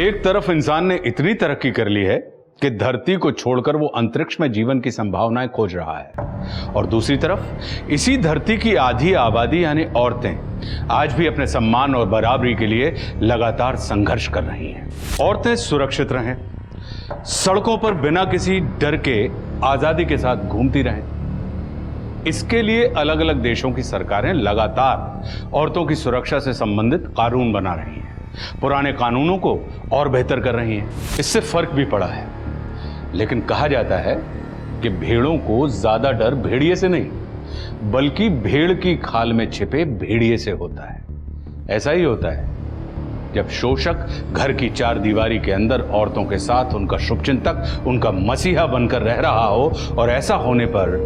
एक तरफ इंसान ने इतनी तरक्की कर ली है कि धरती को छोड़कर वो अंतरिक्ष में जीवन की संभावनाएं खोज रहा है, और दूसरी तरफ इसी धरती की आधी आबादी यानी औरतें आज भी अपने सम्मान और बराबरी के लिए लगातार संघर्ष कर रही हैं। औरतें सुरक्षित रहें, सड़कों पर बिना किसी डर के आजादी के साथ घूमती रहें, इसके लिए अलग अलग देशों की सरकारें लगातार औरतों की सुरक्षा से संबंधित कानून बना रही हैं, पुराने कानूनों को और बेहतर कर रही हैं। इससे फर्क भी पड़ा है, लेकिन कहा जाता है कि भेड़ों को ज्यादा डर भेड़िए से नहीं बल्कि भेड़ की खाल में छिपे भेड़िए से होता है। ऐसा ही होता है जब शोषक घर की चार दीवारी के अंदर औरतों के साथ उनका शुभचिंतक, उनका मसीहा बनकर रह रहा हो, और ऐसा होने पर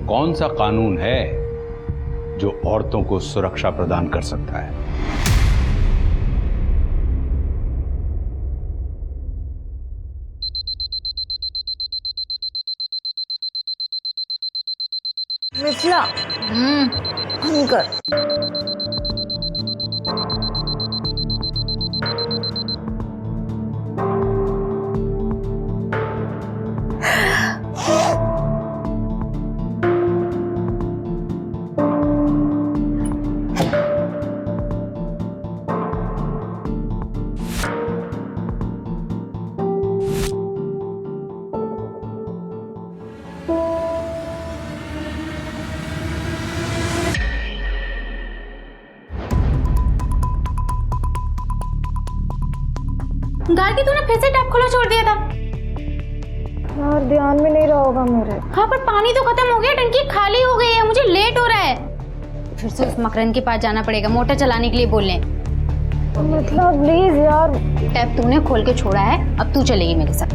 कौन सा कानून है जो औरतों को सुरक्षा प्रदान कर सकता है? मिथिला, अंकल गाड़ी तूने फिर से टैप खुला छोड़ दिया था। यार ध्यान में नहीं रहा होगा मेरे। हाँ पर पानी तो खत्म हो गया, टंकी खाली हो गई है, मुझे लेट हो रहा है। फिर से उस मकरंद के पास जाना पड़ेगा, मोटर चलाने के लिए बोले। मतलब प्लीज यार। टैप तूने खोल के छोड़ा है, अब तू चलेगी मेरे साथ।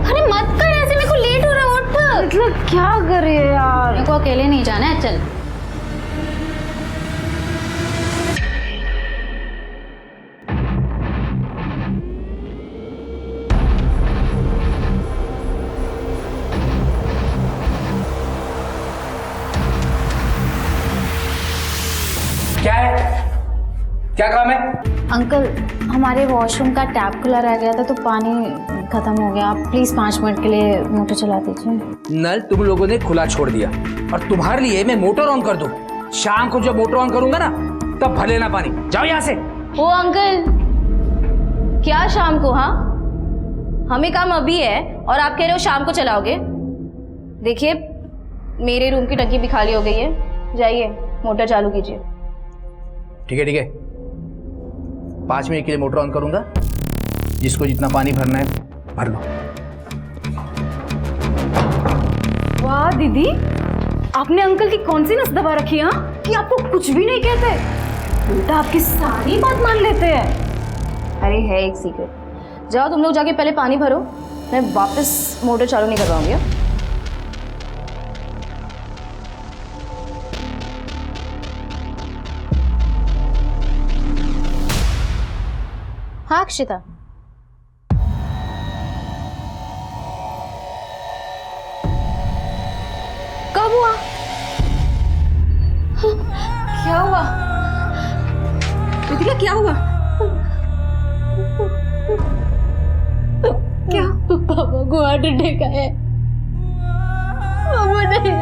अरे मत कर ऐसे, मेरे को लेट हो रहा है, उठ। मतलब क्या कर रही है यार? मेरे को अकेले नहीं जाना है, चल। क्या है? क्या काम है? अंकल, हमारे वॉशरूम का टैप खुला रह गया था तो पानी खत्म हो गया। आप प्लीज 5 मिनट के लिए मोटर चला दीजिए। नल तुम लोगों ने खुला छोड़ दिया और तुम्हारे लिए मैं मोटर ऑन कर दूं। शाम को जब मोटर ऑन करूंगा ना तब भर लेना पानी। जाओ यहाँ से। ओ अंकल, क्या शाम को? हाँ, हमें काम अभी है और आप कह रहे हो शाम को चलाओगे? देखिए, मेरे रूम की टंकी भी खाली हो गई है, जाइए मोटर चालू कीजिए। ठीक है 5 मिनट के लिए मोटर ऑन करूंगा, जिसको जितना पानी भरना है भर लो। वाह दीदी, आपने अंकल की कौन सी नस दबा रखी है कि आपको कुछ भी नहीं कहते, उल्टा आपकी सारी बात मान लेते हैं। अरे है एक सीक्रेट। जाओ तुम लोग जाके पहले पानी भरो, मैं वापस मोटर चालू नहीं करवाऊंगी। हाँ अक्षिता, कब हुआ? क्या हुआ मिथिला, क्या हुआ? क्या? पापा को हार्ट अटैक आया। पापा नहीं।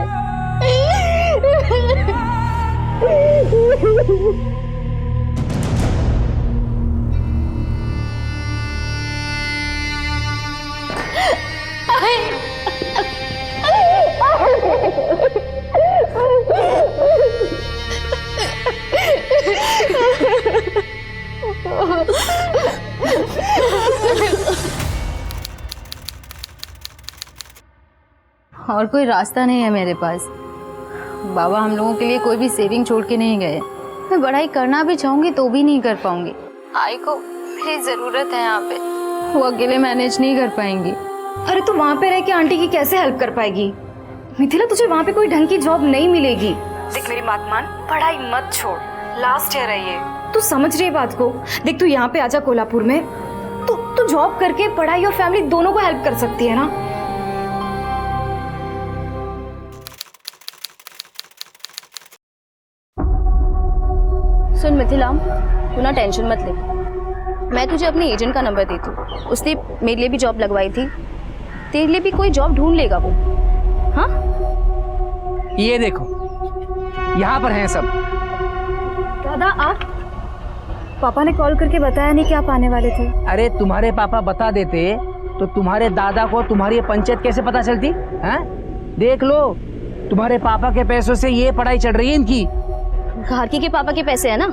और कोई रास्ता नहीं है मेरे पास। बाबा हम लोगों के लिए कोई भी सेविंग छोड़ के नहीं गए। मैं पढ़ाई करना भी चाहूंगी तो भी नहीं कर पाऊंगी। आई को मेरी जरूरत है यहाँ पे, वो अकेले मैनेज नहीं कर पाएंगी। अरे तो वहाँ पे रह के आंटी की कैसे हेल्प कर पाएगी? मिथिला, तुझे वहाँ पे कोई ढंग की जॉब नहीं मिलेगी। देख मेरी बात मान, पढ़ाई मत छोड़, लास्ट ईयर है ये। तू समझ रही है बात को? देख तू यहाँ पे आजा कोल्हापुर में, तू जॉब करके पढ़ाई और फैमिली दोनों को हेल्प कर सकती है ना। सुन मिथिला, तू ना टेंशन मत ले, मैं तुझे अपने एजेंट का नंबर देती हूँ, उसने मेरे लिए भी जॉब लगवाई थी, तेरे लिए भी कोई जॉब ढूंढ लेगा वो। हाँ ये देखो यहाँ पर हैं सब। दादा आप? पापा ने कॉल करके बताया नहीं कि आप आने वाले थे। अरे तुम्हारे पापा बता देते तो तुम्हारे दादा को तुम्हारी ये पंचायत कैसे पता चलती? हैं? देख लो, तुम्हारे पापा के पैसों से ये पढ़ाई चल रही है इनकी। घारकी के पापा के पैसे है ना,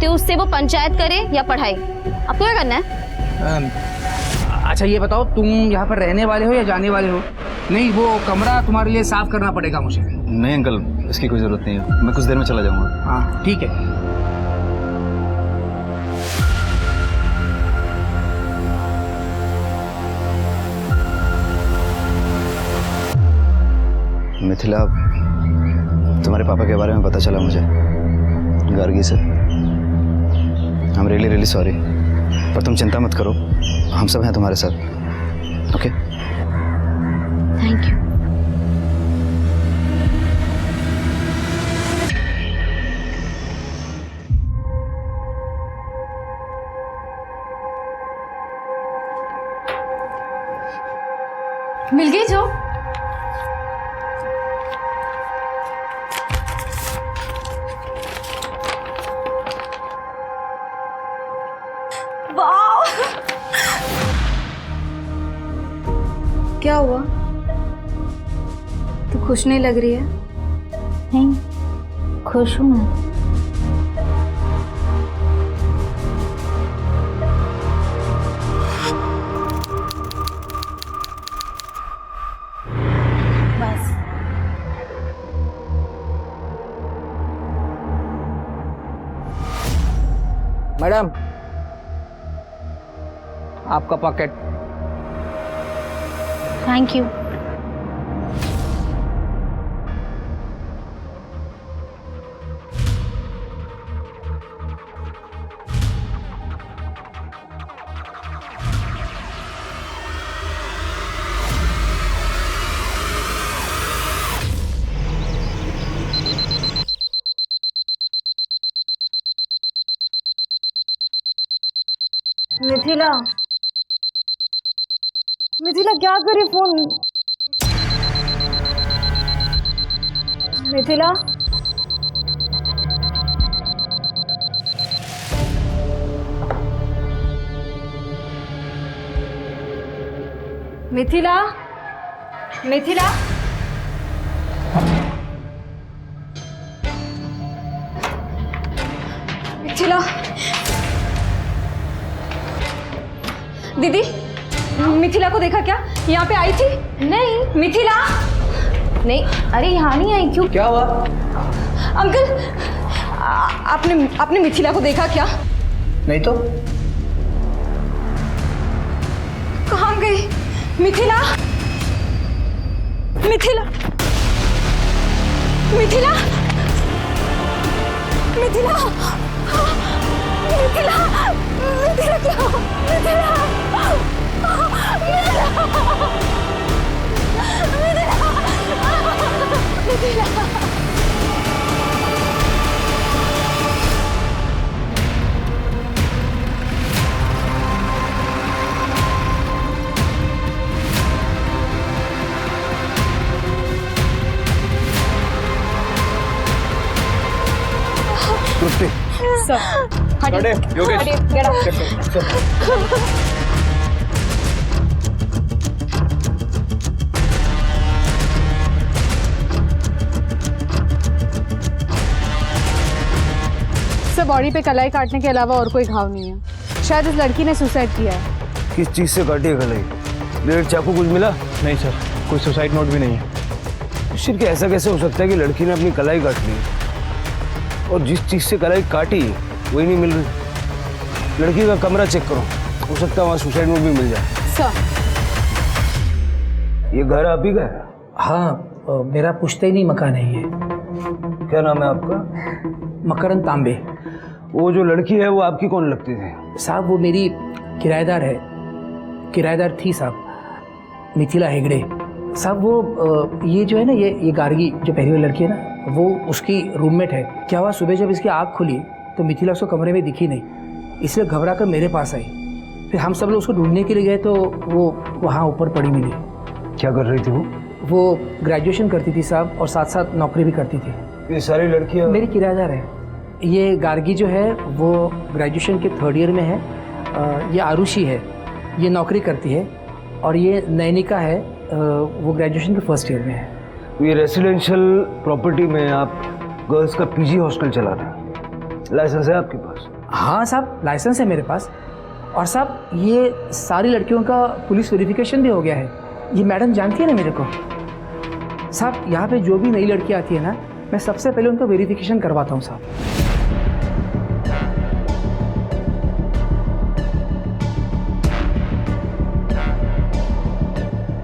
तो उससे वो पंचायत करे या पढ़ाई, आपको क्या करना है? अच्छा ये बताओ, तुम यहाँ पर रहने वाले हो या जाने वाले हो? नहीं, वो कमरा तुम्हारे लिए साफ करना पड़ेगा मुझे। नहीं अंकल, इसकी कोई ज़रूरत नहीं है, मैं कुछ देर में चला जाऊँगा। हाँ ठीक है। मिथिला, तुम्हारे पापा के बारे में पता चला मुझे गार्गी से। आई एम रियली सॉरी, पर तुम चिंता मत करो, हम सब हैं तुम्हारे साथ। ओके? Thank you. मिल गई जो? क्या हुआ? तू खुश नहीं लग रही है? नहीं, खुश हूँ मैं। बस मैडम, आपका pocket. Thank you. Mithila, Mithila क्या करे फोन? मिथिला, मिथिला, मिथिला, मिथिला, दीदी मिथिला को देखा क्या? यहाँ पे आई थी? नहीं मिथिला नहीं, अरे यहाँ नहीं आई। क्यों? क्या हुआ? अंकल, आपने मिथिला को देखा क्या? नहीं तो। कहाँ गई मिथिला? मिथिला, मिथिला, मिथिला, मिथिला, मिथिला क्या? मिथिला, बॉडी पे कलाई काटने के अलावा और कोई घाव नहीं है। शायद इस लड़की ने सुसाइड किया है। किस चीज़ से काटी है कलाई? ब्लेड, चाकू कुछ मिला? नहीं सर, कोई सुसाइड नोट भी नहीं है। सिर्फ ऐसा कैसे हो सकता है कि लड़की ने अपनी कलाई काट ली और जिस चीज़ से कलाई काटी वही नहीं मिल रही? लड़की का कमरा चेक करो, हो सकता है वहाँ सुसाइड नोट भी मिल जाए। सर, ये घर आप ही का है? हाँ, मेरा पुश्तैनी मकान है ये। क्या नाम है आपका? मकरंद तांबे। वो जो लड़की है वो आपकी कौन लगती थी? साहब वो मेरी किराएदार है, किराएदार थी साहब, मिथिला हेगड़े। साहब वो ये जो है ना, ये गार्गी जो पहली वाली लड़की है ना, वो उसकी रूममेट है। क्या हुआ, सुबह जब इसकी आँख खुली तो मिथिला उसको कमरे में दिखी नहीं, इसलिए घबरा कर मेरे पास आई। फिर हम सब लोग उसको ढूंढने के लिए गए तो वो वहाँ ऊपर पड़ी मिली। क्या कर रही थी वो ग्रेजुएशन करती थी साहब, और साथ साथ नौकरी भी करती थी। ये सारी लड़कियाँ मेरी किराएदार है। ये गार्गी जो है वो ग्रेजुएशन के 3rd ईयर में है। ये आरुषि है, ये नौकरी करती है। और ये नैनिका है, वो ग्रेजुएशन के 1st ईयर में है। ये रेसिडेंशियल प्रॉपर्टी में आप गर्ल्स का पीजी हॉस्टल चला रहे हैं, लाइसेंस है आपके पास? हाँ साहब, लाइसेंस है मेरे पास। और साहब ये सारी लड़कियों का पुलिस वेरिफिकेशन भी हो गया है। ये मैडम जानती है ना मेरे को। साहब यहाँ पे जो भी नई लड़की आती है ना, मैं सबसे पहले उनका वेरिफिकेशन करवाता हूँ साहब।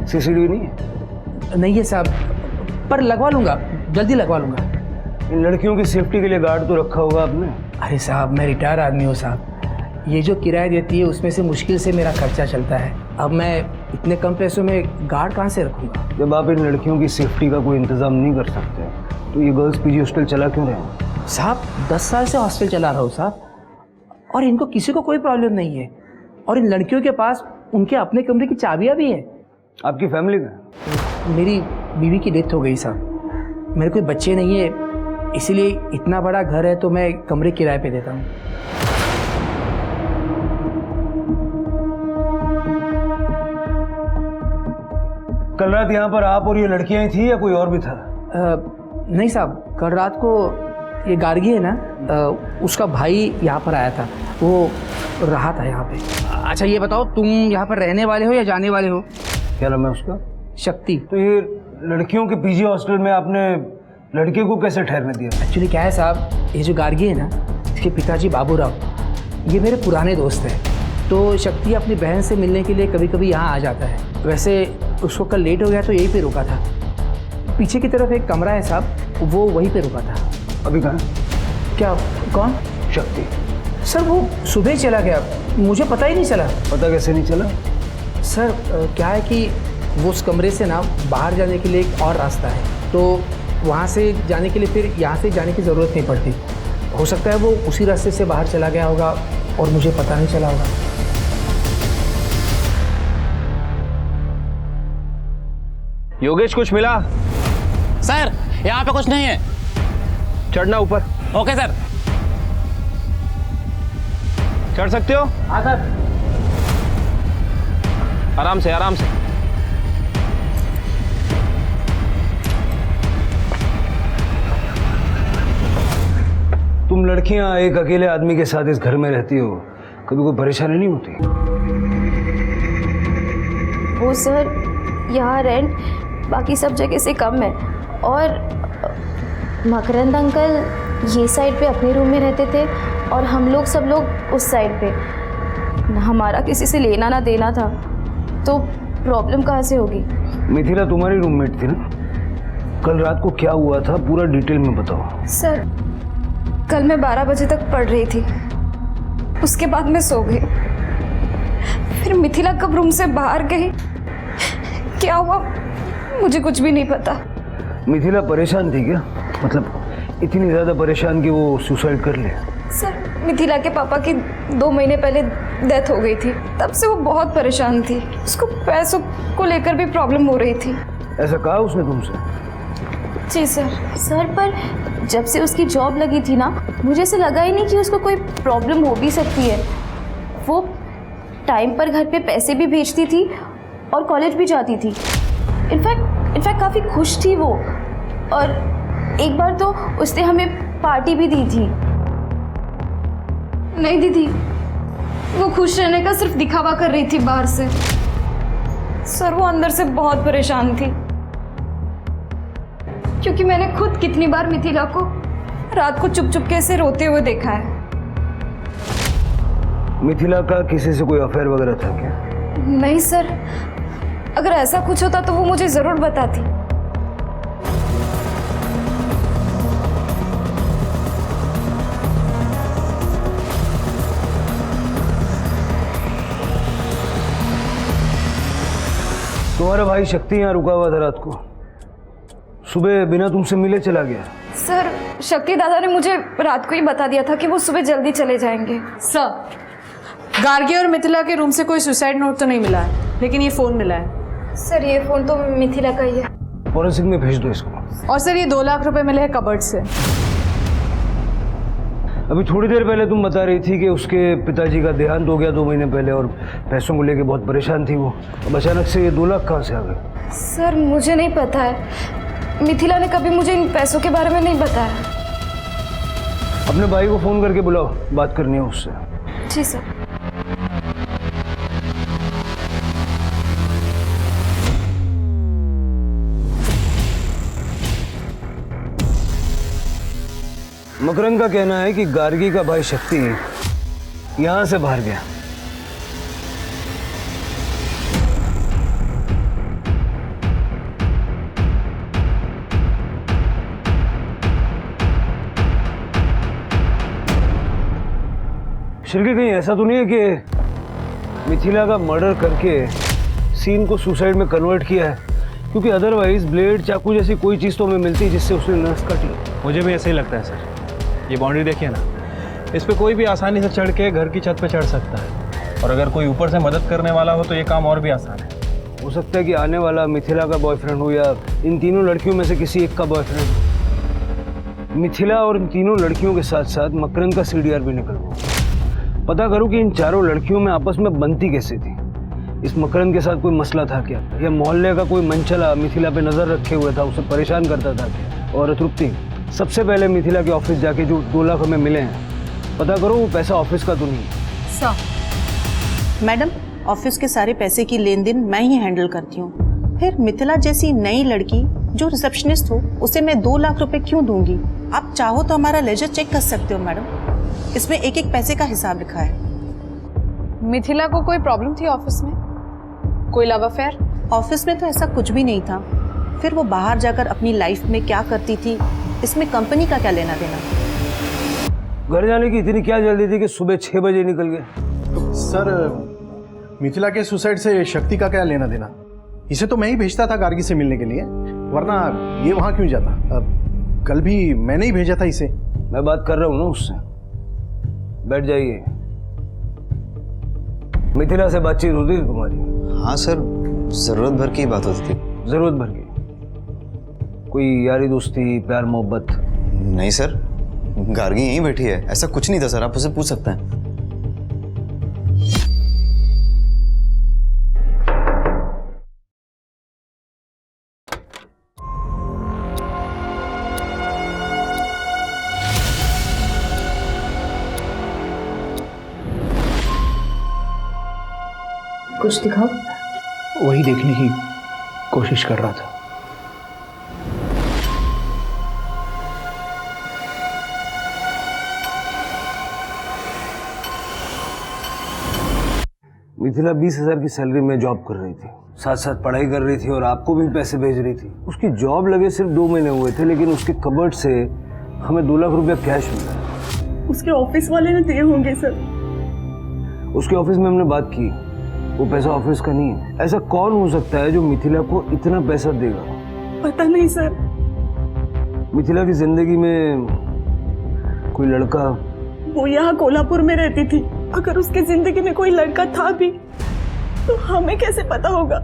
सीसीटीवी नहीं है? नहीं है साहब, पर लगवा लूँगा, जल्दी लगवा लूँगा। इन लड़कियों की सेफ्टी के लिए गार्ड तो रखा होगा आपने? अरे साहब मैं रिटायर आदमी हूँ साहब, ये जो किराया देती है उसमें से मुश्किल से मेरा खर्चा चलता है। अब मैं इतने कम पैसों में गार्ड कहाँ से रखूँगा? जब आप इन लड़कियों की सेफ्टी का कोई इंतजाम नहीं कर सकते तो ये गर्ल्स पीजी हॉस्टल चला क्यों रहे हैं? साहब 10 साल से हॉस्टल चला रहा हूँ साहब, और इनको किसी को कोई प्रॉब्लम नहीं है। और इन लड़कियों के पास उनके अपने कमरे की चाबियाँ भी हैं। आपकी फैमिली में? मेरी बीवी की डेथ हो गई साहब, मेरे कोई बच्चे नहीं है, इसीलिए इतना बड़ा घर है तो मैं कमरे किराए पे देता हूँ। कल रात यहाँ पर आप और ये लड़कियाँ ही थी या कोई और भी था? नहीं साहब, कल रात को ये गार्गी है ना, उसका भाई यहाँ पर आया था, वो रहा था यहाँ पे। अच्छा ये बताओ, तुम यहाँ पर रहने वाले हो या जाने वाले हो? क्या नाम है उसका? शक्ति। तो ये लड़कियों के पीजी हॉस्टल में आपने लड़के को कैसे ठहरने दिया? एक्चुअली क्या है साहब, ये जो गार्गी है ना, इसके पिताजी बाबूराव, ये मेरे पुराने दोस्त हैं। तो शक्ति अपनी बहन से मिलने के लिए कभी कभी यहाँ आ जाता है। वैसे उसको कल लेट हो गया तो यहीं पे रुका था। पीछे की तरफ एक कमरा है साहब, वो वहीं पे रुका था। अभी कहाँ? क्या? कौन? शक्ति। सर वो सुबह ही चला गया, मुझे पता ही नहीं चला। पता कैसे नहीं चला? सर क्या है कि वो उस कमरे से ना बाहर जाने के लिए एक और रास्ता है, तो वहाँ से जाने के लिए फिर यहाँ से जाने की ज़रूरत नहीं पड़ती। हो सकता है वो उसी रास्ते से बाहर चला गया होगा और मुझे पता नहीं चला होगा। योगेश कुछ मिला? सर यहाँ पे कुछ नहीं है। चढ़ना ऊपर। Okay sir. चढ़ सकते हो? हाँ सर। आराम से आराम से। तुम लड़कियां एक अकेले आदमी के साथ इस घर में रहती हो, कभी कोई परेशानी नहीं होती? वो सर यहाँ रेंट बाकी सब जगह से कम है, और मकरंद अंकल ये साइड पे अपने रूम में रहते थे और हम लोग सब लोग उस साइड पे। हमारा किसी से लेना ना देना था, तो प्रॉब्लम कहाँ से होगी? मिथिला तुम्हारी रूममेट थी ना? कल रात को क्या हुआ था पूरा डिटेल में बताओ। सर कल मैं 12 बजे तक पढ़ रही थी, उसके बाद मैं सो गई। फिर मिथिला कब रूम से बाहर गई, क्या हुआ मुझे कुछ भी नहीं पता। मिथिला परेशान थी क्या? मतलब इतनी ज़्यादा परेशान कि वो सुसाइड कर ले? सर मिथिला के पापा की 2 महीने पहले डेथ हो गई थी, तब से वो बहुत परेशान थी। उसको पैसों को लेकर भी प्रॉब्लम हो रही थी। ऐसा कहा उसने तुमसे? जी सर। सर पर जब से उसकी जॉब लगी थी ना, मुझे ऐसा लगा ही नहीं कि उसको कोई प्रॉब्लम हो भी सकती है। वो टाइम पर घर पे पैसे भी भेजती थी और कॉलेज भी जाती थी। इनफैक्ट काफ़ी खुश थी वो, और एक बार तो उसने हमें पार्टी भी दी थी। नहीं दीदी, वो खुश रहने का सिर्फ दिखावा कर रही थी बाहर से। सर वो अंदर से बहुत परेशान थी, क्योंकि मैंने खुद कितनी बार मिथिला को रात को चुप चुप के ऐसे रोते हुए देखा है। मिथिला का किसी से कोई अफेयर वगैरह था क्या? नहीं सर, अगर ऐसा कुछ होता तो वो मुझे जरूर बताती। तुम्हारा भाई शक्ति यहाँ रुका हुआ था रात को, सुबह बिना तुमसे मिले चला गया। सर शक्ति दादा ने मुझे रात को ही बता दिया था कि वो सुबह जल्दी चले जाएंगे। सर गार्गी और मिथिला के रूम से कोई सुसाइड नोट तो नहीं मिला है, लेकिन ये फ़ोन मिला है। सर ये फ़ोन तो मिथिला का ही है। फॉरेंसिक में भेज दो इसको। और सर ये 2 लाख रुपए मिले हैं कबर्ड से। अभी थोड़ी देर पहले तुम बता रही थी कि उसके पिताजी का देहांत हो गया 2 महीने पहले और पैसों को लेके बहुत परेशान थी वो। अब अचानक से ये 2 लाख कहाँ से आ गए? सर मुझे नहीं पता है, मिथिला ने कभी मुझे इन पैसों के बारे में नहीं बताया। अपने भाई को फ़ोन करके बुलाओ, बात करनी है उससे। जी सर। मकरंद का कहना है कि गार्गी का भाई शक्ति यहां से बाहर गया। शिरके कहीं ऐसा तो नहीं है कि मिथिला का मर्डर करके सीन को सुसाइड में कन्वर्ट किया है? क्योंकि अदरवाइज ब्लेड चाकू जैसी कोई चीज़ तो हमें मिलती जिससे उसने नस काटी। मुझे भी ऐसे ही लगता है सर। ये बाउंड्री देखिए ना, इस पे कोई भी आसानी से चढ़ के घर की छत पे चढ़ सकता है, और अगर कोई ऊपर से मदद करने वाला हो तो ये काम और भी आसान है। हो सकता है कि आने वाला मिथिला का बॉयफ्रेंड हो या इन तीनों लड़कियों में से किसी एक का बॉयफ्रेंड। मिथिला और इन तीनों लड़कियों के साथ साथ मकरंद का सीडीआर भी निकल गया। पता करो कि इन चारों लड़कियों में आपस में बनती कैसे थी। इस मकरंद के साथ कोई मसला था क्या, या मोहल्ले का कोई मनचला मिथिला पे नजर रखे हुए था, उसे परेशान करता था क्या? और तृप्ति, सबसे पहले मिथिला के ऑफिस जाके जो 2 लाख हमें मिले हैं, पता करो वो पैसा ऑफिस का तो नहीं है। सर मैडम, ऑफिस के सारे पैसे की लेन देन मैं ही हैंडल करती हूँ। फिर मिथिला जैसी नई लड़की जो रिसेप्शनिस्ट हो, उसे मैं 2 लाख रुपए क्यों दूंगी? आप चाहो तो हमारा लेजर चेक कर सकते हो मैडम, इसमें एक एक पैसे का हिसाब लिखा है। मिथिला को कोई प्रॉब्लम थी ऑफिस में? कोई लव अफेयर? ऑफिस में तो ऐसा कुछ भी नहीं था। फिर वो बाहर जाकर अपनी लाइफ में क्या करती थी, इसमें कंपनी का क्या लेना देना? घर जाने की इतनी क्या जल्दी थी कि सुबह 6 बजे निकल गए? सर मिथिला के सुसाइड से शक्ति का क्या लेना देना? इसे तो मैं ही भेजता था गार्गी से मिलने के लिए, वरना ये वहां क्यों जाता? कल भी मैंने ही भेजा था इसे। मैं बात कर रहा हूँ ना उससे। बैठ जाइए। मिथिला से बातचीत होती थी तुम्हारी? हाँ सर, जरूरत भर की बात होती थी। जरूरत भर की? कोई यारी दोस्ती, प्यार मोहब्बत? नहीं सर, गार्गी यहीं बैठी है, ऐसा कुछ नहीं था सर, आप उसे पूछ सकते हैं। कुछ दिखाओ। वही देखने की कोशिश कर रहा था। मिथिला 20,000 की सैलरी में जॉब कर रही थी, साथ साथ पढ़ाई कर रही थी और आपको भी पैसे भेज रही थी। उसकी जॉब लगे सिर्फ 2 महीने हुए थे, लेकिन उसके कबर्ड से हमें 2 लाख रुपया कैश मिला। उसके ऑफिस वाले ने दिए होंगे सर। उसके ऑफिस में हमने बात की, वो पैसा ऑफिस का नहीं है। ऐसा कौन हो सकता है जो मिथिला को इतना पैसा देगा? पता नहीं सर। मिथिला की जिंदगी में कोई लड़का? वो यहाँ कोल्हापुर में रहती थी। अगर उसकी जिंदगी में कोई लड़का था भी तो हमें कैसे पता होगा?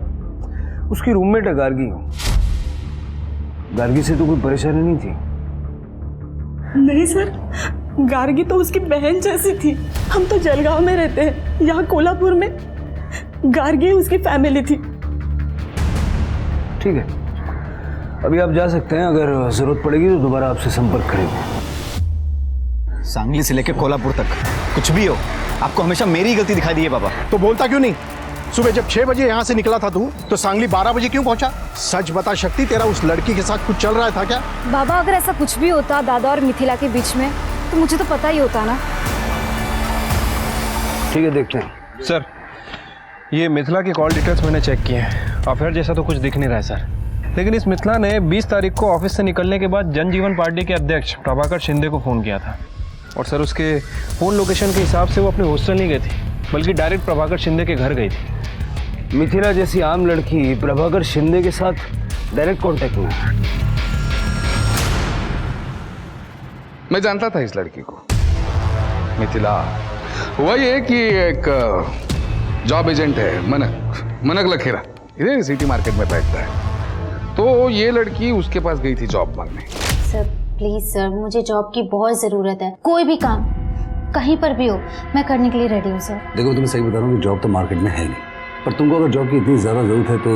उसकी रूममेट है गार्गी। गार्गी से तो कोई परेशानी नहीं थी। नहीं सर, गार्गी तो उसकी बहन जैसी थी। हम तो जलगांव में रहते हैं, यहाँ कोल्हापुर में गार्गी उसकी फैमिली थी। ठीक है, अभी आप जा सकते हैं। अगर जरूरत पड़ेगी तो दोबारा आपसे संपर्क करेंगे। सांगली से लेकर कोल्हापुर तक कुछ भी हो, आपको हमेशा मेरी गलती दिखाई दी है पापा। तो बोलता क्यों नहीं? सुबह जब 6 बजे यहाँ से निकला था तू, तो सांगली 12 बजे क्यों पहुंचा? सच बता शक्ति, तेरा उस लड़की के साथ कुछ चल रहा था क्या? बाबा अगर ऐसा कुछ भी होता दादा और मिथिला के बीच में, तो मुझे तो पता ही होता ना। ठीक है, देखते हैं। सर, ये मिथिला की कॉल डिटेल्स मैंने चेक किए हैं। अफेयर जैसा तो कुछ दिख नहीं रहा है सर, लेकिन इस मिथिला ने 20 तारीख को ऑफिस से निकलने के बाद जनजीवन पार्टी के अध्यक्ष प्रभाकर शिंदे को फ़ोन किया था। और सर, उसके फ़ोन लोकेशन के हिसाब से वो अपने हॉस्टल नहीं गई थी, बल्कि डायरेक्ट प्रभाकर शिंदे के घर गई थी। मिथिला जैसी आम लड़की प्रभाकर शिंदे के साथ डायरेक्ट कांटेक्ट में? मैं जानता था इस लड़की को। मिथिला हुआ ये कि एक जॉब एजेंट है मनक लखेरा, इधर सिटी मार्केट में बैठता है। तो ये लड़की उसके पास गई थी जॉब मांगने। सर प्लीज सर, मुझे जॉब की बहुत ज़रूरत है। कोई भी काम कहीं पर भी हो मैं करने के लिए रेडी हूँ सर। देखो तुम्हें सही बता रहा हूँ कि जॉब तो मार्केट में है नहीं, पर तुमको अगर जॉब की इतनी ज़्यादा ज़रूरत है तो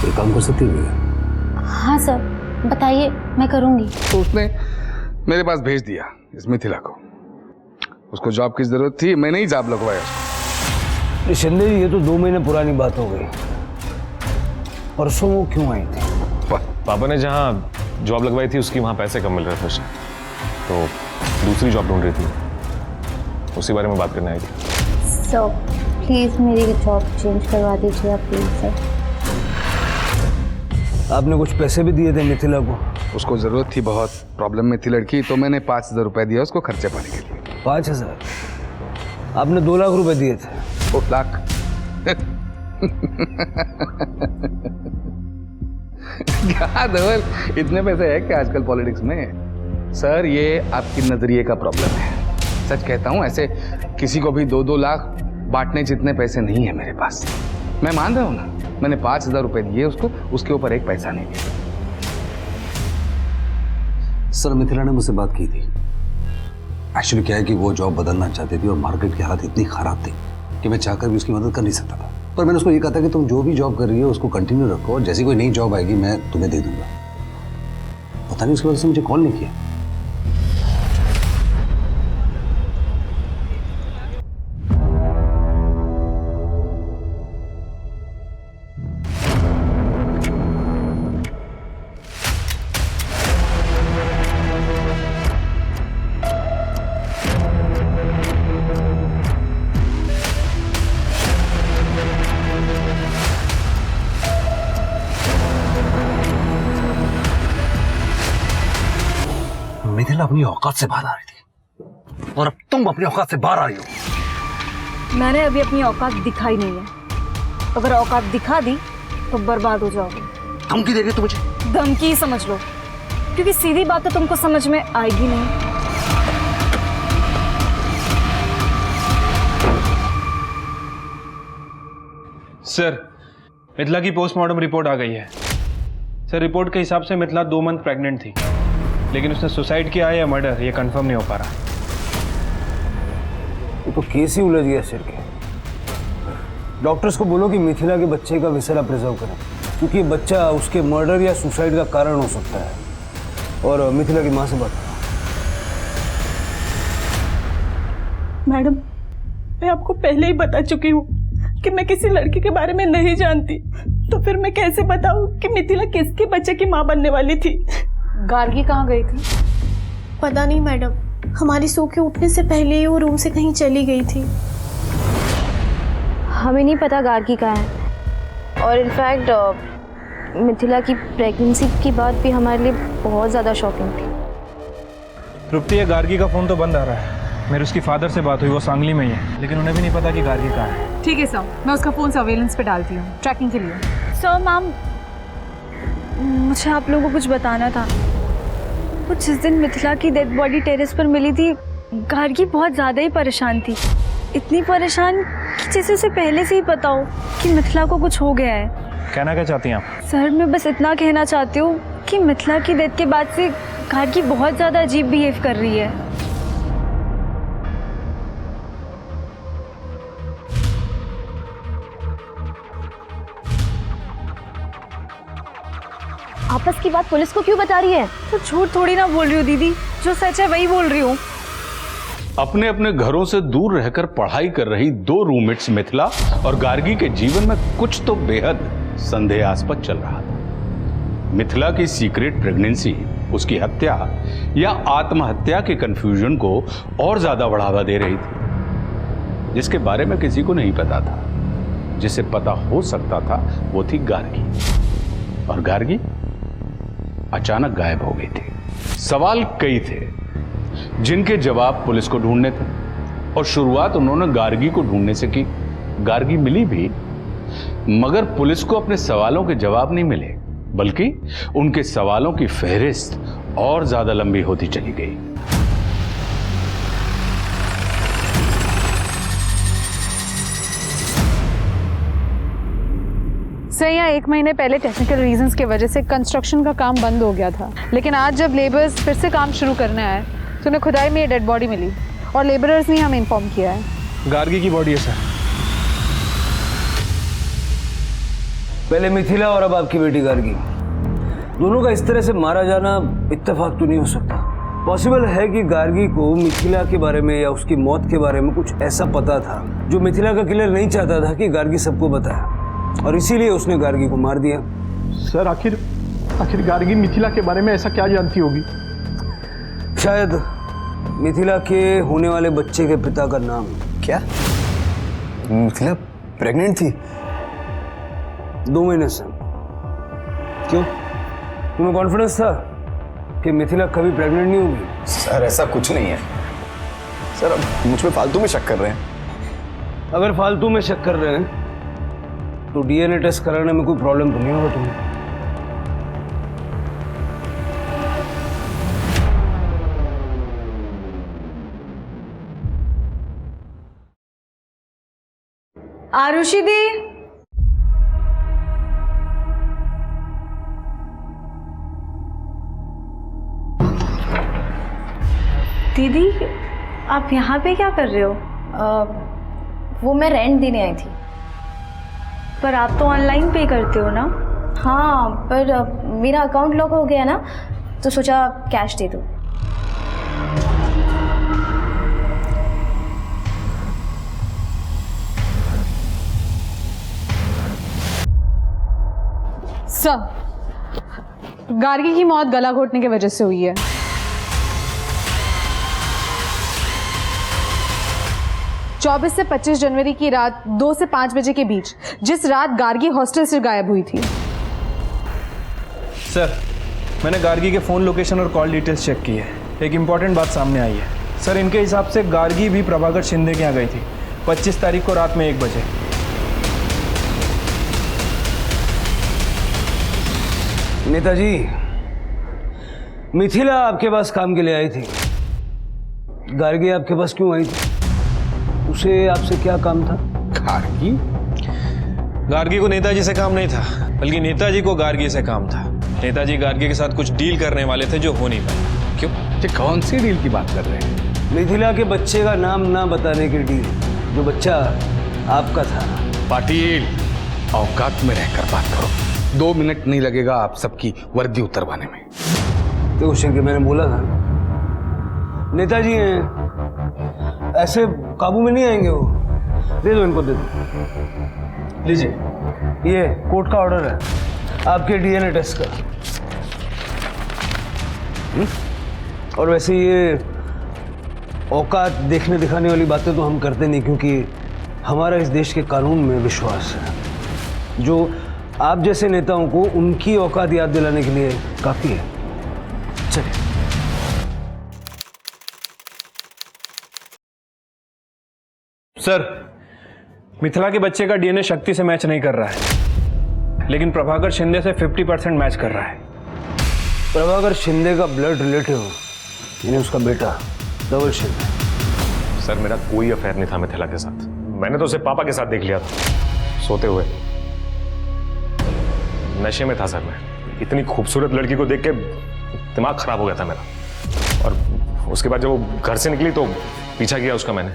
एक काम कर सकती है। हाँ सर बताइए, मैं करूँगी। तो उसने मेरे पास भेज दिया इस मिथिला को। उसको जॉब की ज़रूरत थी, मैंने ही जॉब लगवाया उसको। शिंदे जी, ये तो 2 महीने पुरानी बात हो गई। परसों वो क्यों आई थी? पापा ने जहाँ जॉब लगवाई थी उसकी वहाँ पैसे कम मिल रहे थे उसे, तो दूसरी जॉब ढूंढ रही थी, उसी बारे में बात करने आई थी। सर प्लीज़ मेरी जॉब चेंज करवा दीजिए आप प्लीज़ सर। आपने कुछ पैसे भी दिए थे मिथिला को? उसको ज़रूरत थी, बहुत प्रॉब्लम में थी लड़की, तो मैंने 5,000 रुपये दिया उसको खर्चे पाने के लिए। 5,000? आपने 2 लाख रुपए दिए थे। 2 लाख? क्या धवल, इतने पैसे है क्या आजकल पॉलिटिक्स में? सर ये आपकी नजरिए का प्रॉब्लम है। सच कहता हूँ, ऐसे किसी को भी 2-2 लाख बांटने जितने पैसे नहीं है मेरे पास। मैं मान रहा हूँ ना, मैंने 5,000 रुपए दिए उसको, उसके ऊपर एक पैसा नहीं दिया। सर मिथिला ने मुझसे बात की थी। एक्चुअली क्या है कि वो जॉब बदलना चाहती थी और मार्केट की हालत इतनी खराब थी कि मैं चाहकर भी उसकी मदद कर नहीं सकता था। पर मैंने उसको ये कहा था कि तुम जो भी जॉब कर रही हो उसको कंटिन्यू रखो और जैसी कोई नई जॉब आएगी मैं तुम्हें दे दूंगा। पता नहीं उसकी वजह से मुझे कॉल नहीं किया। मिथिला अपनी औकात से बाहर आ रही थी और अब तुम अपनी औकात से बाहर आ रही हो। मैंने अभी अपनी औकात दिखाई नहीं है। अगर औकात दिखा दी तो बर्बाद हो जाओगे। धमकी दे रही तू मुझे? धमकी ही समझ लो, क्योंकि सीधी बात तो तुमको समझ में आएगी नहीं। सर मिथिला की पोस्टमार्टम रिपोर्ट आ गई है। सर रिपोर्ट के हिसाब से मिथिला 2 मंथ प्रेग्नेंट थी, लेकिन उसने सुसाइड किया या मर्डर ये कंफर्म नहीं हो पा रहा। ये तो केस ही उलझ गया सिर के। डॉक्टर्स को बोलो कि मिथिला के बच्चे का विसरा प्रिजर्व करें, क्योंकि ये बच्चा उसके मर्डर या सुसाइड का कारण हो सकता है। और मिथिला की माँ से बात करो। मैडम, मैं आपको पहले ही बता चुकी हूँ कि मैं किसी लड़की के बारे में नहीं जानती, तो फिर मैं कैसे बताऊँ कि मिथिला किसके बच्चे की माँ बनने वाली थी? गार्गी कहाँ गई थी? पता नहीं मैडम, हमारी सो के उठने से पहले ही वो रूम से कहीं चली गई थी। हमें नहीं पता गार्गी कहाँ है, और इनफैक्ट मिथिला की प्रेगनेंसी की बात भी हमारे लिए बहुत ज़्यादा शॉकिंग थी। तृप्ति, ये गार्गी का फ़ोन तो बंद आ रहा है। मेरे उसकी फादर से बात हुई, वो सांगली में ही है, लेकिन उन्हें भी नहीं पता कि गार्गी कहाँ है। ठीक है सर, मैं उसका फ़ोन सर्वेलेंस पे डालती हूँ ट्रैकिंग के लिए। सर मैम, मुझे आप लोगों को कुछ बताना था। वो जिस दिन मिथिला की डेड बॉडी टेरेस पर मिली थी, गार्गी बहुत ज़्यादा ही परेशान थी। इतनी परेशान कि जैसे उसे पहले से ही पता हो कि मिथिला को कुछ हो गया है। कहना क्या चाहती हैं आप? सर मैं बस इतना कहना चाहती हूँ कि मिथिला की डेथ के बाद से गार्गी बहुत ज़्यादा अजीब बिहेव कर रही है। आपस की बात पुलिस को क्यों बता रही है? तो झूठ थोड़ी ना बोल रही हूँ दीदी, जो सच है वही बोल रही हूँ। अपने अपने घरों से दूर रहकर पढ़ाई कर रही 2 रूममेट्स मिथिला और गार्गी के जीवन में कुछ तो बेहद संदेहास्पद चल रहा था। मिथिला की सीक्रेट प्रेगनेंसी उसकी हत्या या आत्महत्या के कंफ्यूजन को और ज्यादा बढ़ावा दे रही थी, जिसके बारे में किसी को नहीं पता था। जिसे पता हो सकता था वो थी गार्गी, और गार्गी अचानक गायब हो गई थी। सवाल कई थे जिनके जवाब पुलिस को ढूंढने थे, और शुरुआत उन्होंने गार्गी को ढूंढने से की। गार्गी मिली भी, मगर पुलिस को अपने सवालों के जवाब नहीं मिले, बल्कि उनके सवालों की फहरिस्त और ज्यादा लंबी होती चली गई। सर यहाँ 1 महीने पहले टेक्निकल रीजंस की वजह से कंस्ट्रक्शन का काम बंद हो गया था, लेकिन आज जब लेबर्स फिर से काम शुरू करने आए तो उन्हें खुदाई में ये डेड बॉडी मिली और लेबरर्स ने हमें इन्फॉर्म किया है। गार्गी की बॉडी है सर। पहले मिथिला और अब आपकी बेटी गार्गी, दोनों का इस तरह से मारा जाना इत्तेफाक तो नहीं हो सकता। पॉसिबल है कि गार्गी को मिथिला के बारे में या उसकी मौत के बारे में कुछ ऐसा पता था जो मिथिला का किलर नहीं चाहता था कि गार्गी सबको बताए, और इसीलिए उसने गार्गी को मार दिया। सर आखिर गार्गी मिथिला के बारे में ऐसा क्या जानती होगी? शायद मिथिला के होने वाले बच्चे के पिता का नाम। क्या मिथिला प्रेग्नेंट थी? 2 महीने से। क्यों, तुम्हें कॉन्फिडेंस था कि मिथिला कभी प्रेग्नेंट नहीं होगी? सर ऐसा कुछ नहीं है सर, अब मुझ पे फालतू में शक कर रहे हैं। अगर फालतू में शक कर रहे हैं तो डीएनए टेस्ट कराने में कोई प्रॉब्लम तो नहीं होगा तुम्हें? आरुषि दी, दीदी आप यहाँ पे क्या कर रहे हो? वो मैं रेंट देने आई थी। पर आप तो ऑनलाइन पे करते हो ना? हाँ, पर मेरा अकाउंट लॉक हो गया ना, तो सोचा कैश दे दो। सर, गार्गी की मौत गला घोटने की वजह से हुई है। चौबीस से 25 जनवरी की रात 2 से 5 बजे के बीच, जिस रात गार्गी हॉस्टल से गायब हुई थी। सर मैंने गार्गी के फ़ोन लोकेशन और कॉल डिटेल्स चेक की है। एक इम्पॉर्टेंट बात सामने आई है सर। इनके हिसाब से गार्गी भी प्रभाकर शिंदे के यहाँ गई थी 25 तारीख को रात में 1 बजे। नेताजी, मिथिला आपके पास काम के लिए आई थी, गार्गी आपके पास क्यों आई थी? उसे आपसे क्या काम था? गार्गी को नेताजी से काम नहीं था, बल्कि नेताजी को गार्गी से काम था। नेताजी गार्गी के साथ कुछ डील करने वाले थे जो हो नहीं पाई। क्यों? ये कौन सी डील की बात कर रहे हैं? मिथिला के बच्चे का नाम ना बताने की डील, जो बच्चा आपका था। पाटिल, औकात में रहकर बात करो। 2 मिनट नहीं लगेगा आप सबकी वर्दी उतरवाने में। तो शंकर, मैंने बोला था नेताजी हैं, ऐसे काबू में नहीं आएंगे वो। दे दो इनको, दे दो। लीजिए, ये कोर्ट का ऑर्डर है आपके डीएनए टेस्ट का। और वैसे ये औकात देखने दिखाने वाली बातें तो हम करते नहीं, क्योंकि हमारा इस देश के कानून में विश्वास है, जो आप जैसे नेताओं को उनकी औकात याद दिलाने के लिए काफी है। चलिए। सर, मिथिला के बच्चे का डीएनए शक्ति से मैच नहीं कर रहा है, लेकिन प्रभाकर शिंदे से 50% मैच कर रहा है। प्रभाकर शिंदे का ब्लड रिलेटिव, यानी उसका बेटा धवल शिंदे। सर मेरा कोई अफेयर नहीं था मिथिला के साथ। मैंने तो उसे पापा के साथ देख लिया था सोते हुए। नशे में था सर मैं। इतनी खूबसूरत लड़की को देख के दिमाग खराब हो गया था मेरा। और उसके बाद जब वो घर से निकली तो पीछा किया उसका मैंने।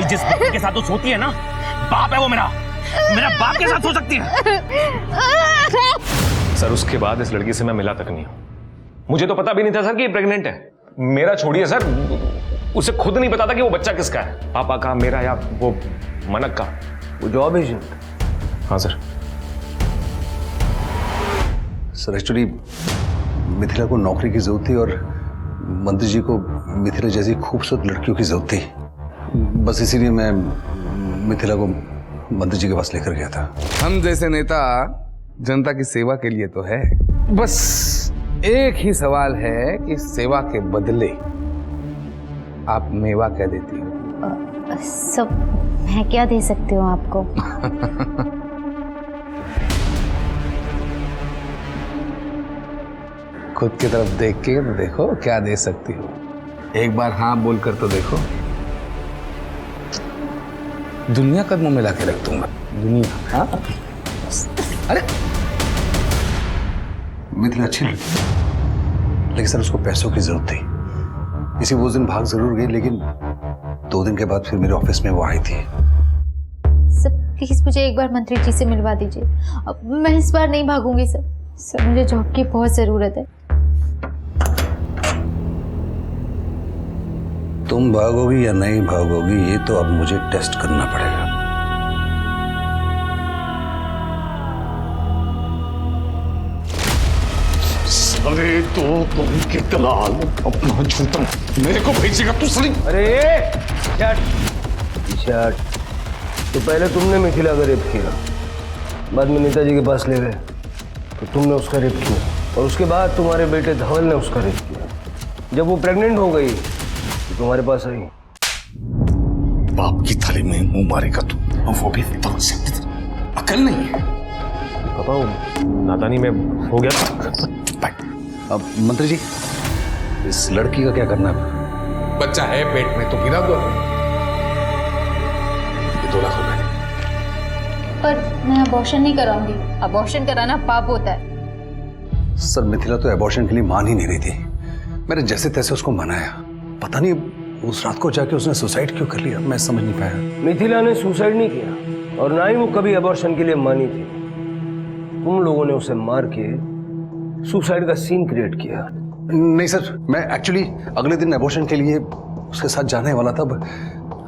जिस बच्चे के साथ तो सोती है ना, बाप है वो मेरा बाप के साथ सो सकती है। सर उसके बाद इस लड़की से मैं मिला तक नहीं हूं। मुझे तो पता भी नहीं था सर कि ये प्रेग्नेंट है। मेरा छोड़िए सर, उसे खुद नहीं पता था कि वो बच्चा किसका है, पापा का, मेरा या वो मनक का। वो जॉब एजेंट? हाँ सर। सर एक्चुअली मिथिला को नौकरी की जरूरत थी और मंत्री जी को मिथिला जैसी खूबसूरत लड़कियों की जरूरत थी। बस इसीलिए मैं मिथिला को मंत्री जी के पास लेकर गया था। हम जैसे नेता जनता की सेवा के लिए तो है, बस एक ही सवाल है कि सेवा के बदले आप मेवा क्या देती हो? सब मैं क्या दे सकती हूँ आपको? खुद की तरफ देख के तो देखो क्या दे सकती हो। एक बार हाँ बोलकर तो देखो। दुनिया कदमों में लाके रख दूंगा। दुनिया, हाँ। अरे मिथिला अच्छी लड़की, लेकिन सर उसको पैसों की जरूरत थी, इसी वो दिन भाग जरूर गई, लेकिन 2 दिन के बाद फिर मेरे ऑफिस में वो आई थी। सर प्लीज मुझे एक बार मंत्री जी से मिलवा दीजिए। अब मैं इस बार नहीं भागूंगी सर। सर मुझे जॉब की बहुत जरूरत है। तुम भागोगी या नहीं भागोगी ये तो अब मुझे टेस्ट करना पड़ेगा। अरे तो तुम के दलाल अपना झूठा मेरे को भेजेगा तू सली। अरे शट, तो पहले तुमने मिथिला का रेप किया, बाद में नेताजी के पास ले गए तो तुमने उसका रेप किया, और उसके बाद तुम्हारे बेटे धवल ने उसका रेप किया। जब वो प्रेग्नेंट हो गई तो तुम्हारे पास आई। बाप की थाली में मुंह मारेगा तू, और वो भी अकल नहीं है। पापा नादानी में हो गया। अब मंत्री जी इस लड़की का क्या करना है? बच्चा है पेट में तो गिरा दो। ये 2 लाख रुपए। पर मैं अबॉर्शन नहीं कराऊंगी, अबॉर्शन कराना पाप होता है। सर मिथिला तो एबॉर्शन के लिए मान ही नहीं रही थी, मैंने जैसे तैसे उसको मनाया, पता नहीं उस रात को जाके उसने सुसाइड क्यों कर लिया, मैं समझ नहीं पाया। मिथिला ने सुसाइड नहीं किया और ना ही वो कभी एबॉर्शन के लिए मानी थी। तुम लोगों ने उसे मार के सुसाइड का सीन क्रिएट किया। नहीं सर, मैं एक्चुअली अगले दिन एबॉर्शन के लिए उसके साथ जाने वाला था।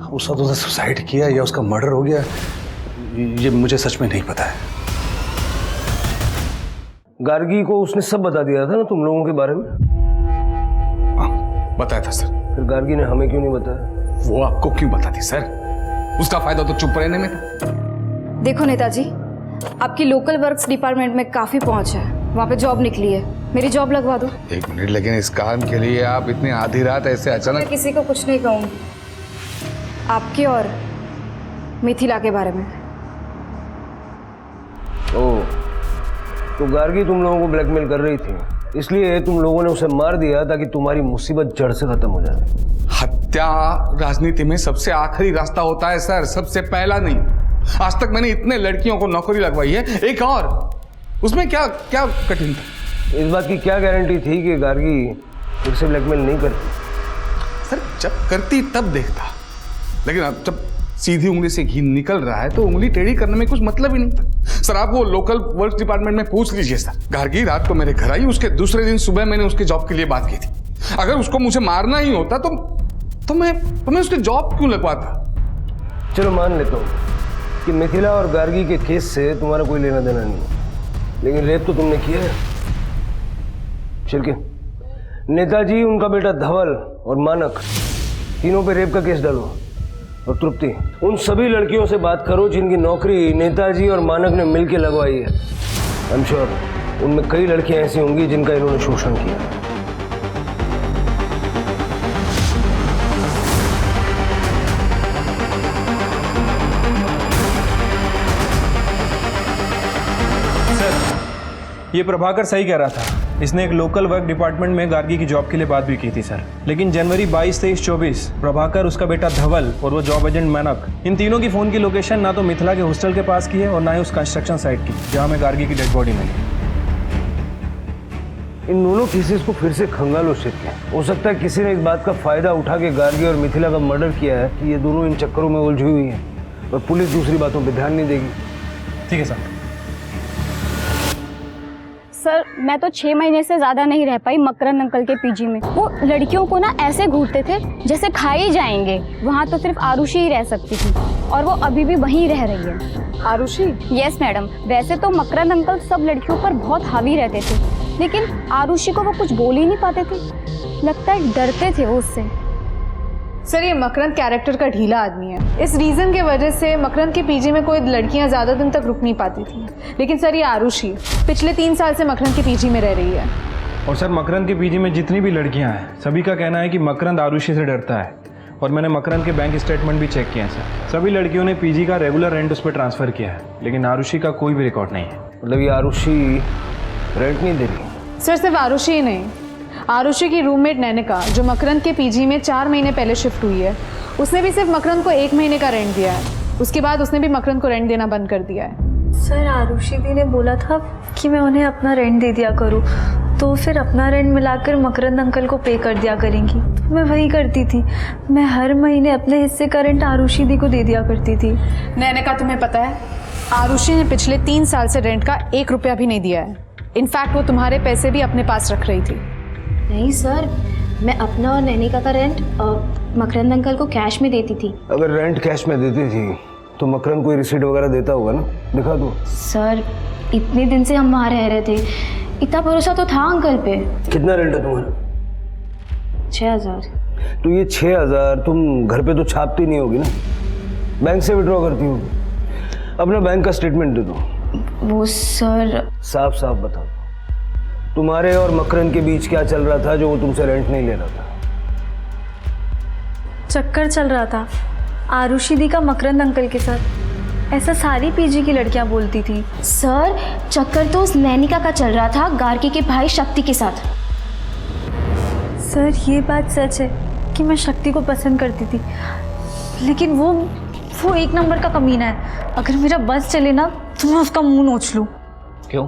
उस वक्त उसने सुसाइड किया या उसका मर्डर हो गया ये मुझे सच में नहीं पता है। गार्गी को उसने सब बता दिया था ना तुम लोगों के बारे में? हाँ, बताया था सर। फिर गार्गी ने हमें क्यों नहीं बताया? वो आपको क्यों बताती सर? उसका फायदा तो चुप रहने में था। देखो नेताजी, आपकी लोकल वर्क्स डिपार्टमेंट में काफी पहुंच है, वहाँ पे जॉब निकली है, मेरी जॉब लगवा दो। 1 मिनट, लेकिन इस काम के लिए आप इतनी आधी रात ऐसे अचानक? मैं किसी को कुछ नहीं कहूंगी, आपके और मिथिला के बारे में। ओह, तो गार्गी तुम लोगों को ब्लैकमेल कर रही थी, इसलिए तुम लोगों ने उसे मार दिया ताकि तुम्हारी मुसीबत जड़ से खत्म हो जाए। हत्या राजनीति में सबसे आखिरी रास्ता होता है सर, सबसे पहला नहीं। आज तक मैंने इतने लड़कियों को नौकरी लगवाई है, एक और, उसमें क्या क्या कठिन था? इस बात की क्या गारंटी थी कि गार्गी फिर से ब्लैकमेल नहीं करती? सर जब करती तब देखता, लेकिन अब जब सीधी उंगली से घी निकल रहा है तो उंगली टेढ़ी करने में कुछ मतलब ही नहीं था। सर आप वो लोकल वर्क डिपार्टमेंट में पूछ लीजिए सर। गार्गी रात को मेरे घर आई, उसके दूसरे दिन सुबह मैंने उसके जॉब के लिए बात की थी। अगर उसको मुझे मारना ही होता तो मैं उसकी जॉब क्यों लगवाता? चलो मान लेता हूँ कि मिथिला और गार्गी के केस से तुम्हारा कोई लेना देना नहीं है, लेकिन रेप तो तुमने किया है। चल के नेताजी, उनका बेटा धवल और मानक, तीनों पे रेप का केस डालो। और तृप्ति, उन सभी लड़कियों से बात करो जिनकी नौकरी नेताजी और मानक ने मिलकर लगवाई है। आई एम श्योर उनमें कई लड़कियां ऐसी होंगी जिनका इन्होंने शोषण किया। ये प्रभाकर सही कह रहा था, इसने एक लोकल वर्क डिपार्टमेंट में गार्गी की जॉब के लिए बात भी की थी सर। लेकिन जनवरी 22, 23, 24 प्रभाकर, उसका बेटा धवल और वो जॉब एजेंट मानक, इन तीनों की फ़ोन की लोकेशन ना तो मिथिला के हॉस्टल के पास की है और ना ही उस कंस्ट्रक्शन साइट की जहाँ में गार्गी की डेड बॉडी मिली। इन दोनों केसेस को फिर से खंगालो शिरके। हो सकता है किसी ने इस बात का फायदा उठा के गार्गी और मिथिला का मर्डर किया है कि ये दोनों इन चक्करों में उलझी हुई हैं और पुलिस दूसरी बातों पर ध्यान नहीं देगी। ठीक है सर। सर मैं तो 6 महीने से ज़्यादा नहीं रह पाई मकरंद अंकल के पीजी में। वो लड़कियों को ना ऐसे घूरते थे जैसे खा ही जाएंगे। वहाँ तो सिर्फ आरुषि ही रह सकती थी और वो अभी भी वहीं रह रही है। आरुषि? Yes madam. वैसे तो मकरंद अंकल सब लड़कियों पर बहुत हावी रहते थे, लेकिन आरुषि को वो कुछ बोल ही नहीं पाते थे। लगता है डरते थे वो उससे। सर ये मकरंद कैरेक्टर का ढीला आदमी है, इस रीज़न के वजह से मकरंद के पीजी में कोई लड़कियां ज़्यादा दिन तक रुक नहीं पाती थी। लेकिन सर ये आरुषि पिछले 3 साल से मकरंद के पीजी में रह रही है। और सर मकरंद के पीजी में जितनी भी लड़कियां हैं सभी का कहना है कि मकरंद आरुषि से डरता है। और मैंने मकरंद के बैंक स्टेटमेंट भी चेक किया है सर, सभी लड़कियों ने पीजी का रेगुलर रेंट उस पर ट्रांसफ़र किया है, लेकिन आरुषि का कोई भी रिकॉर्ड नहीं है। मतलब ये आरुषि रेंट नहीं दे रही? सर सिर्फ आरुषि ही नहीं, आरुषि की रूममेट नैनिका जो मकरंद के पीजी में 4 महीने पहले शिफ्ट हुई है, उसने भी सिर्फ मकरंद को 1 महीने का रेंट दिया है। उसके बाद उसने भी मकरंद को रेंट देना बंद कर दिया है। सर आरुषि दी ने बोला था कि मैं उन्हें अपना रेंट दे दिया करूँ, तो फिर अपना रेंट मिलाकर मकरंद अंकल को पे कर दिया करेंगी। तो मैं वही करती थी, मैं हर महीने अपने हिस्से का रेंट आरुषि दी को दे दिया करती थी। नैनिका, तुम्हें पता है आरुषि ने पिछले 3 साल से रेंट का 1 रुपया भी नहीं दिया है। इनफैक्ट वो तुम्हारे पैसे भी अपने पास रख रही थी। नहीं सर, मैं अपना और नैनिका का रेंट मकरंद अंकल को कैश में देती थी। अगर रेंट कैश में देती थी तो मकरंद कोई रिसीट वगैरह देता होगा ना, दिखा दो। सर इतने दिन से हम वहाँ रह रहे थे, इतना भरोसा तो था अंकल पे। कितना रेंट है तुम्हारा? 6000। तो ये 6000 तुम घर पे तो छापती नहीं होगी ना, बैंक से विड्रॉ करती होगी। अपना बैंक का स्टेटमेंट दे दो। वो सर साफ साफ बताओ, तुम्हारे और मकरंद के बीच क्या चल रहा था जो वो तुमसे रेंट नहीं ले रहा था? चक्कर चल रहा था आरुषि दी का मकरंद अंकल के साथ, ऐसा सारी पीजी की लड़कियां बोलती थी। सर चक्कर तो उस नैनिका का चल रहा था गार्गी के भाई शक्ति के साथ। सर ये बात सच है कि मैं शक्ति को पसंद करती थी, लेकिन वो 1 नंबर का कमीना है। अगर मेरा बस चले ना तो मैं उसका मुंह नोच लूं। क्यों?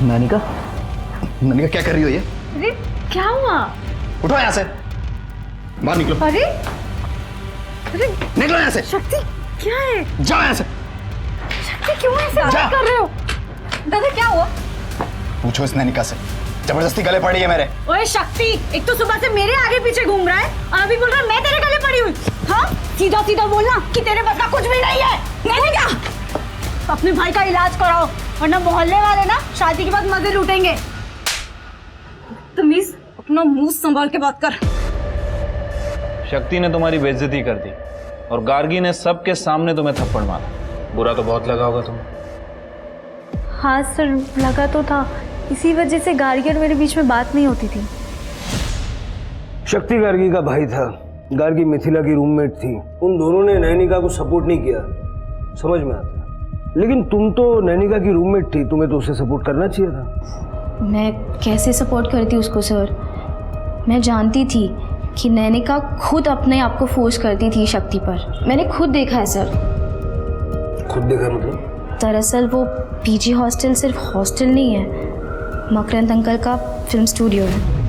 नानिका, नानिका क्या कर रही हो ये? अरे क्या हुआ? उठो यहाँ से, बाहर निकलो। अरे अरे निकलो यहाँ से। शक्ति क्या है? जाओ यहाँ से। शक्ति क्यों ऐसे बात कर रहे हो? दादा क्या हुआ? पूछो इस नानिका से, जबरदस्ती गले पड़ी है मेरे। ओए शक्ति, एक तो सुबह से मेरे आगे पीछे घूम रहा है और अभी बोल रहा है मैं तेरे गले पड़ी हुई। हाँ सीधा सीधा बोलना कि तेरे बस का कुछ भी नहीं है। नहीं क्या? अपने भाई का इलाज कराओ, वरना मोहल्ले वाले ना शादी के बाद मजे लूटेंगे। तमीज, अपना मुंह संभाल के बात कर। शक्ति ने तुम्हारी बेइज्जती कर दी और गार्गी ने सबके सामने तुम्हें थप्पड़ मारा। बुरा तो बहुत लगा होगा तुम्हें। हाँ सर, लगा तो था, इसी वजह से गार्गी और मेरे बीच में बात नहीं होती थी। शक्ति गार्गी का भाई था, गार्गी मिथिला की रूममेट थी। उन दोनों ने नैनिका को सपोर्ट नहीं किया, समझ में आता। लेकिन तुम तो नैनिका की रूममेट थी, तुम्हें तो उसे सपोर्ट करना चाहिए था। मैं कैसे सपोर्ट करती उसको सर? मैं जानती थी कि नैनिका खुद अपने आप को फोर्स करती थी शक्ति पर। मैंने खुद देखा है सर। खुद देखा मतलब? दरअसल वो पीजी हॉस्टल सिर्फ हॉस्टल नहीं है, मकरंद अंकल का फिल्म स्टूडियो है।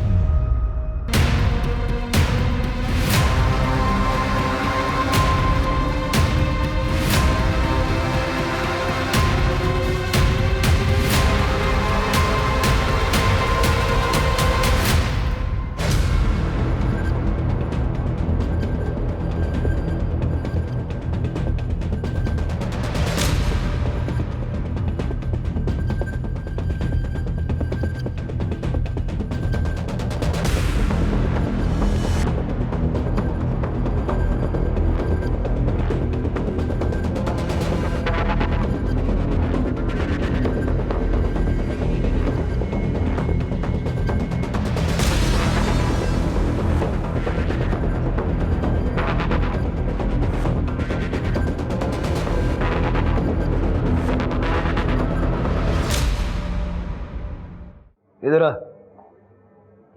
इधर आ,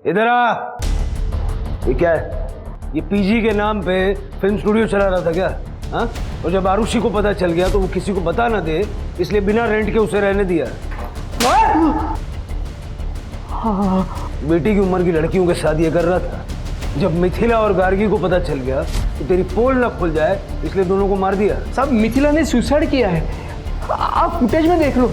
इधर आ। ये क्या है? ये पीजी के नाम पे फिल्म स्टूडियो चला रहा था क्या? हाँ? और जब आरुषि को पता चल गया तो वो किसी को बता ना दे, इसलिए बिना रेंट के उसे रहने दिया। बेटी की उम्र की लड़कियों के साथ ये कर रहा था। जब मिथिला और गार्गी को पता चल गया तो तेरी पोल न खुल जाए, इसलिए दोनों को मार दिया। साहब मिथिला ने सुसाइड किया है, आप फुटेज में देख लो।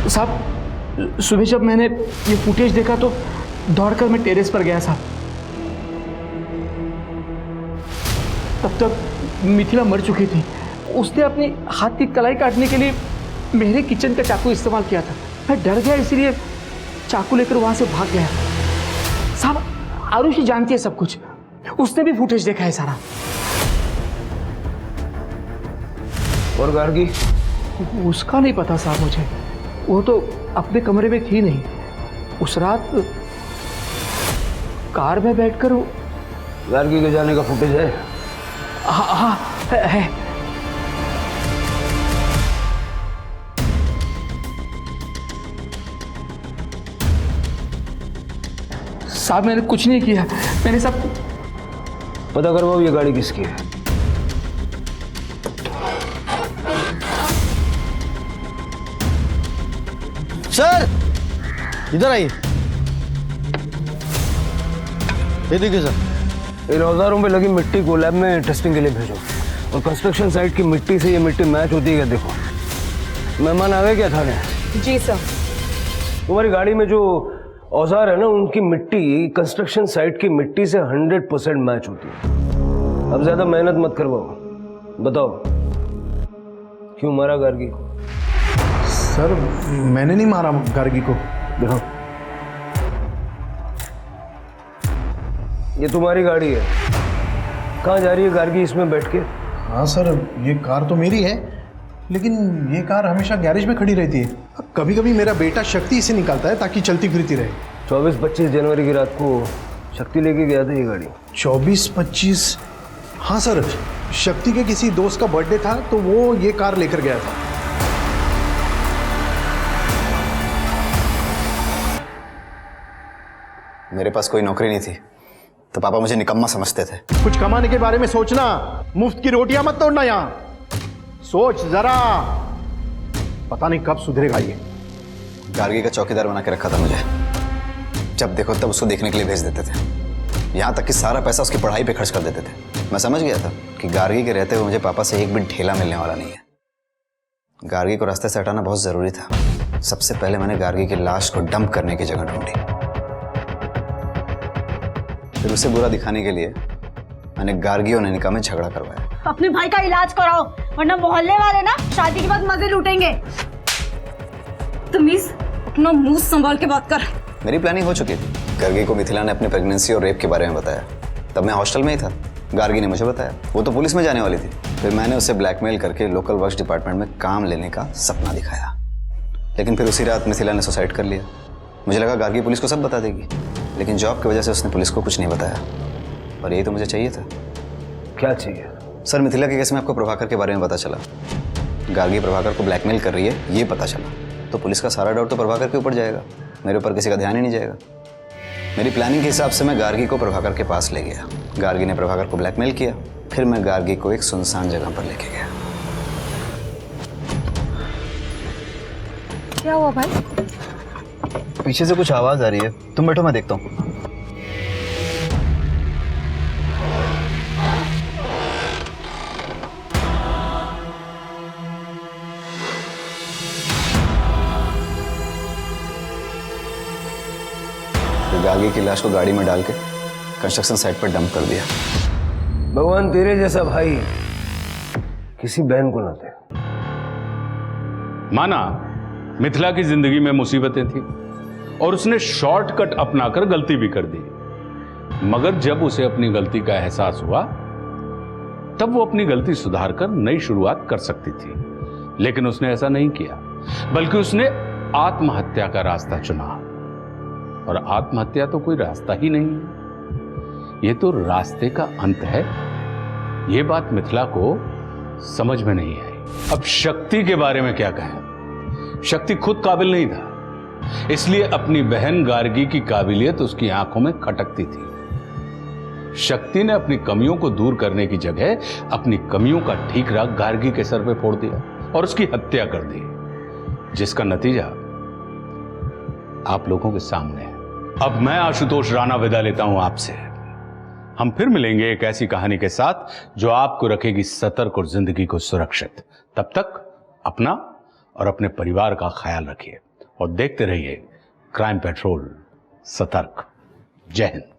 साहब सुबह जब मैंने ये फुटेज देखा तो दौड़कर मैं टेरेस पर गया साहब। तब तक मिथिला मर चुकी थी। उसने अपनी हाथ की कलाई काटने के लिए मेरे किचन का चाकू इस्तेमाल किया था। मैं डर गया, इसलिए चाकू लेकर वहां से भाग गया। साहब आरुषि जानती है सब कुछ, उसने भी फुटेज देखा है सारा। और गार्गी? उसका नहीं पता साहब मुझे, वो तो अपने कमरे में थी नहीं। उस रात कार में बैठकर वो गार्गी के जाने का फुटेज है? हाँ है। साहब मैंने कुछ नहीं किया, मैंने सब पता करवाओ ये गाड़ी किसकी है। सर इधर आइए। ये देखिए सर, इन औजारों पे लगी मिट्टी को लैब में टेस्टिंग के लिए भेजो। और कंस्ट्रक्शन साइट की मिट्टी से ये मिट्टी मैच होती है क्या देखो। मेहमान आ गए क्या थाने? जी सर। तुम्हारी गाड़ी में जो औजार है ना, उनकी मिट्टी कंस्ट्रक्शन साइट की मिट्टी से 100% मैच होती है। अब ज्यादा मेहनत मत करवाओ, बताओ क्यों मारा गार्गी को? सर मैंने नहीं मारा गार्गी को। देखो ये तुम्हारी गाड़ी है, कहाँ जा रही है गार्गी इसमें बैठ के? हाँ सर, ये कार तो मेरी है, लेकिन ये कार हमेशा गैरेज में खड़ी रहती है। कभी कभी मेरा बेटा शक्ति इसे निकालता है ताकि चलती फिरती रहे। 24-25 जनवरी की रात को शक्ति लेके गया था ये गाड़ी? 24-25, हाँ सर, शक्ति के किसी दोस्त का बर्थडे था तो वो ये कार लेकर गया था। मेरे पास कोई नौकरी नहीं थी तो पापा मुझे निकम्मा समझते थे। कुछ कमाने के बारे में सोचना, मुफ्त की रोटियां मत तोड़ना। यहाँ सोच जरा, पता नहीं कब सुधरेगा ये। गार्गी का चौकीदार बना के रखा था मुझे, जब देखो तब उसको देखने के लिए भेज देते थे। यहाँ तक कि सारा पैसा उसकी पढ़ाई पे खर्च कर देते थे। मैं समझ गया था कि गार्गी के रहते हुए मुझे पापा से एक भी ढेला मिलने वाला नहीं है। गार्गी को रास्ते से हटाना बहुत जरूरी था। सबसे पहले मैंने गार्गी की लाश को डंप करने की जगह ढूंढी, फिर उसे बुरा दिखाने के लिए मैंने गार्गी और नैनिका में झगड़ा करवाया। अपने भाई का इलाज कराओ, वरना मोहल्ले वाले ना शादी के बाद मजे लूटेंगे। तमीज, अपना मुंह संभाल के बात कर। मेरी प्लानिंग हो चुकी थी। गार्गी को मिथिला ने अपनी प्रेगनेंसी और रेप के बारे में बताया। तब मैं हॉस्टल में ही था, गार्गी ने मुझे बताया। वो तो पुलिस में जाने वाली थी। फिर मैंने उसे ब्लैकमेल करके लोकल वर्क्स डिपार्टमेंट में काम लेने का सपना दिखाया, लेकिन फिर उसी रात मिथिला ने सुसाइड कर लिया। मुझे लगा गार्गी पुलिस को सब बता देगी, लेकिन जॉब की वजह से उसने पुलिस को कुछ नहीं बताया, और यही तो मुझे चाहिए था। क्या चाहिए? सर, मिथिला के केस में आपको प्रभाकर के बारे में पता चला। गार्गी प्रभाकर को ब्लैकमेल कर रही है, ये पता चला तो पुलिस का सारा डाउट तो प्रभाकर के ऊपर जाएगा, मेरे ऊपर किसी का ध्यान ही नहीं जाएगा। मेरी प्लानिंग के हिसाब से मैं गार्गी को प्रभाकर के पास ले गया। गार्गी ने प्रभाकर को ब्लैकमेल किया, फिर मैं गार्गी को एक सुनसान जगह पर लेके गया। क्या हुआ भाई? पीछे से कुछ आवाज आ रही है, तुम बैठो मैं देखता हूँ। तो गार्गी की लाश को गाड़ी में डाल के कंस्ट्रक्शन साइट पर डंप कर दिया। भगवान तेरे जैसा भाई किसी बहन को ना दे। माना मिथिला की जिंदगी में मुसीबतें थी और उसने शॉर्टकट अपनाकर गलती भी कर दी, मगर जब उसे अपनी गलती का एहसास हुआ तब वो अपनी गलती सुधारकर नई शुरुआत कर सकती थी। लेकिन उसने ऐसा नहीं किया, बल्कि उसने आत्महत्या का रास्ता चुना। और आत्महत्या तो कोई रास्ता ही नहीं है, ये तो रास्ते का अंत है। ये बात मिथिला को समझ में नहीं आई। अब शक्ति के बारे में क्या कहें? शक्ति खुद काबिल नहीं था, इसलिए अपनी बहन गार्गी की काबिलियत उसकी आंखों में खटकती थी। शक्ति ने अपनी कमियों को दूर करने की जगह अपनी कमियों का ठीकरा गार्गी के सर पे फोड़ दिया और उसकी हत्या कर दी, जिसका नतीजा आप लोगों के सामने है। अब मैं आशुतोष राणा विदा लेता हूं आपसे। हम फिर मिलेंगे एक ऐसी कहानी के साथ जो आपको रखेगी सतर्क और जिंदगी को सुरक्षित। तब तक अपना और अपने परिवार का ख्याल रखिए और देखते रहिए क्राइम पेट्रोल। सतर्क। जय हिंद।